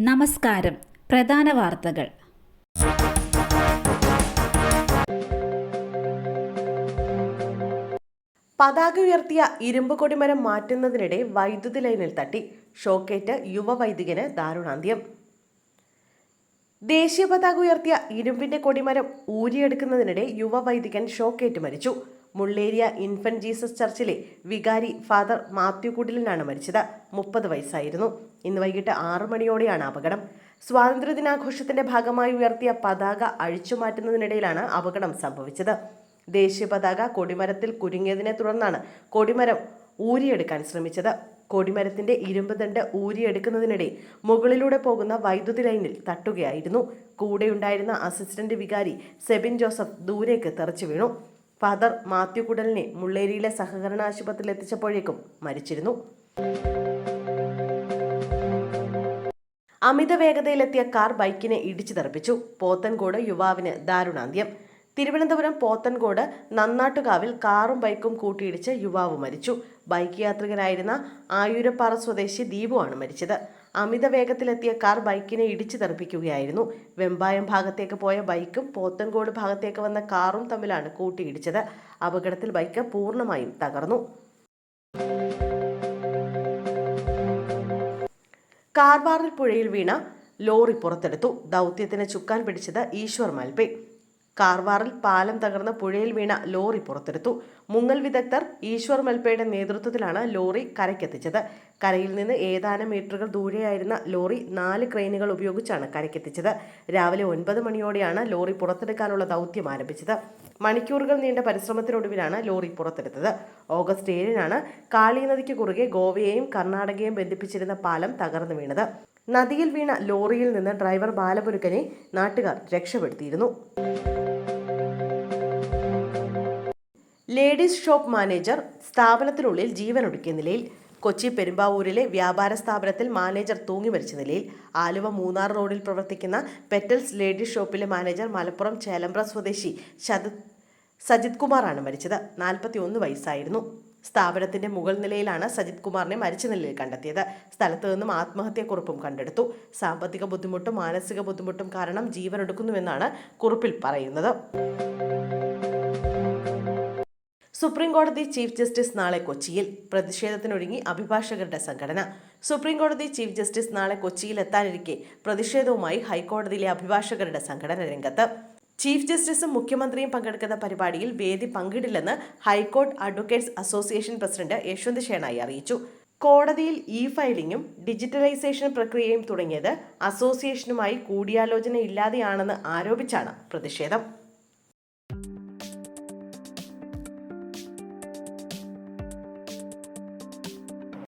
നമസ്കാരം. പ്രധാന വാർത്തകൾ. പതാക ഉയർത്തിയ ഇരുമ്പ് കൊടിമരം മാറ്റുന്നതിനിടെ വൈദ്യുതി ലൈനിൽ തട്ടി ഷോക്കേറ്റ് യുവ വൈദികന് ദാരുണാന്ത്യം. ദേശീയ പതാക ഉയർത്തിയ ഇരുമ്പിന്റെ കൊടിമരം ഊരിയെടുക്കുന്നതിനിടെ യുവ വൈദികൻ ഷോക്കേറ്റ് മരിച്ചു. മുള്ളേരിയ ഇൻഫന്റ് ജീസസ് ചർച്ചിലെ വികാരി ഫാദർ മാത്യു കുടിലിനാണ് മരിച്ചത്. 30 വയസ്സായിരുന്നു. ഇന്ന് വൈകിട്ട് 6 മണിയോടെയാണ് അപകടം. സ്വാതന്ത്ര്യദിനാഘോഷത്തിന്റെ ഭാഗമായി ഉയർത്തിയ പതാക അഴിച്ചുമാറ്റുന്നതിനിടയിലാണ് അപകടം സംഭവിച്ചത്. ദേശീയ പതാക കൊടിമരത്തിൽ കുരുങ്ങിയതിനെ തുടർന്നാണ് കൊടിമരം ഊരിയെടുക്കാൻ ശ്രമിച്ചത്. കൊടിമരത്തിന്റെ ഇരുമ്പ് ദണ്ട് ഊരിയെടുക്കുന്നതിനിടെ മുകളിലൂടെ പോകുന്ന വൈദ്യുതി ലൈനിൽ തട്ടുകയായിരുന്നു. കൂടെയുണ്ടായിരുന്ന അസിസ്റ്റന്റ് വികാരി സെബിൻ ജോസഫ് ദൂരേക്ക് തെറിച്ചു വീണു. ഫാദർ മാത്യു കുടലിനെ മുള്ളേരിയിലെ സഹകരണ ആശുപത്രിയിൽ എത്തിച്ചപ്പോഴേക്കും മരിച്ചിരുന്നു. അമിത വേഗതയിലെത്തിയ കാർ ബൈക്കിനെ ഇടിച്ചു തെറിപ്പിച്ചു. പോത്തൻകോട് യുവാവിന് ദാരുണാന്ത്യം. തിരുവനന്തപുരം പോത്തൻകോട് നന്നാട്ടുകാവിൽ കാറും ബൈക്കും കൂട്ടിയിടിച്ച് യുവാവ് മരിച്ചു. ബൈക്ക് യാത്രികനായിരുന്ന ആയൂരപ്പാറ സ്വദേശി ദീപുവാണ് മരിച്ചത്. അമിത വേഗത്തിലെത്തിയ കാർ ബൈക്കിനെ ഇടിച്ചു തെറിപ്പിക്കുകയായിരുന്നു. വെമ്പായം ഭാഗത്തേക്ക് പോയ ബൈക്കും പോത്തൻകോട് ഭാഗത്തേക്ക് വന്ന കാറും തമ്മിലാണ് കൂട്ടിയിടിച്ചത്. അപകടത്തിൽ ബൈക്ക് പൂർണ്ണമായും തകർന്നു. കാർവാറിൽ പുഴയിൽ വീണ ലോറി പുറത്തെടുത്തു. ദൗത്യത്തിന് ചുക്കാൻ പിടിച്ചത് ഈശ്വർ മൽപേ. കാർവാറിൽ പാലം തകർന്ന് പുഴയിൽ വീണ ലോറി പുറത്തെടുത്തു. മുങ്ങൽ വിദഗ്ധർ ഈശ്വർ മൽപയുടെ നേതൃത്വത്തിലാണ് ലോറി കരയ്ക്കെത്തിച്ചത്. കരയിൽ നിന്ന് ഏതാനും മീറ്ററുകൾ ദൂരെയായിരുന്ന ലോറി 4 ക്രെയിനുകൾ ഉപയോഗിച്ചാണ് കരയ്ക്കെത്തിച്ചത്. രാവിലെ 9 മണിയോടെയാണ് ലോറി പുറത്തെടുക്കാനുള്ള ദൗത്യം ആരംഭിച്ചത്. മണിക്കൂറുകൾ നീണ്ട പരിശ്രമത്തിനൊടുവിലാണ് ലോറി പുറത്തെടുത്തത്. ഓഗസ്റ്റ് 7-നാണ് കാളി നദിക്ക് കുറുകെ ഗോവയെയും കർണാടകയെയും ബന്ധിപ്പിച്ചിരുന്ന പാലം തകർന്നു വീണത്. നദിയിൽ വീണ ലോറിയിൽ നിന്ന് ഡ്രൈവർ ബാലമുരുകനെ നാട്ടുകാർ രക്ഷപ്പെടുത്തിയിരുന്നു. ലേഡീസ് ഷോപ്പ് മാനേജർ സ്ഥാപനത്തിനുള്ളിൽ ജീവനൊടുക്കിയ നിലയിൽ. കൊച്ചി പെരുമ്പാവൂരിലെ വ്യാപാര സ്ഥാപനത്തിൽ മാനേജർ തൂങ്ങി മരിച്ച നിലയിൽ. ആലുവ മൂന്നാർ റോഡിൽ പ്രവർത്തിക്കുന്ന പെറ്റൽസ് ലേഡീസ് ഷോപ്പിലെ മാനേജർ മലപ്പുറം ചേലമ്പ്ര സ്വദേശി സജിത് കുമാറാണ് മരിച്ചത്. 41 വയസ്സായിരുന്നു. സ്ഥാപനത്തിന്റെ മുകൾ നിലയിലാണ് സജിത് കുമാറിനെ മരിച്ച നിലയിൽ കണ്ടെത്തിയത്. സ്ഥലത്തു നിന്നും ആത്മഹത്യാക്കുറിപ്പും കണ്ടെടുത്തു. സാമ്പത്തിക ബുദ്ധിമുട്ടും മാനസിക ബുദ്ധിമുട്ടും കാരണം ജീവനൊടുക്കുന്നുവെന്നാണ് കുറിപ്പിൽ പറയുന്നത്. സുപ്രീം കോടതി ചീഫ് ജസ്റ്റിസ് നാളെ കൊച്ചിയിൽ. പ്രതിഷേധത്തിനൊരുങ്ങി അഭിഭാഷകരുടെ സംഘടന. സുപ്രീം കോടതി ചീഫ് ജസ്റ്റിസ് നാളെ കൊച്ചിയിൽ എത്താനിരിക്കെ പ്രതിഷേധവുമായി ഹൈക്കോടതിയിലെ അഭിഭാഷകരുടെ സംഘടന രംഗത്ത്. ചീഫ് ജസ്റ്റിസും മുഖ്യമന്ത്രിയും പങ്കെടുക്കുന്ന പരിപാടിയിൽ വേദി പങ്കിടില്ലെന്ന് ഹൈക്കോടതി advocates association president Yashwant Shenoy അറിയിച്ചു. കോടതിയിൽ ഫയലിംഗും ഡിജിറ്റലൈസേഷൻ പ്രക്രിയയും തുടങ്ങിയത് അസോസിയേഷനുമായി കൂടിയാലോചനയില്ലാതെയാണെന്ന് ആരോപിച്ചാണ് പ്രതിഷേധം.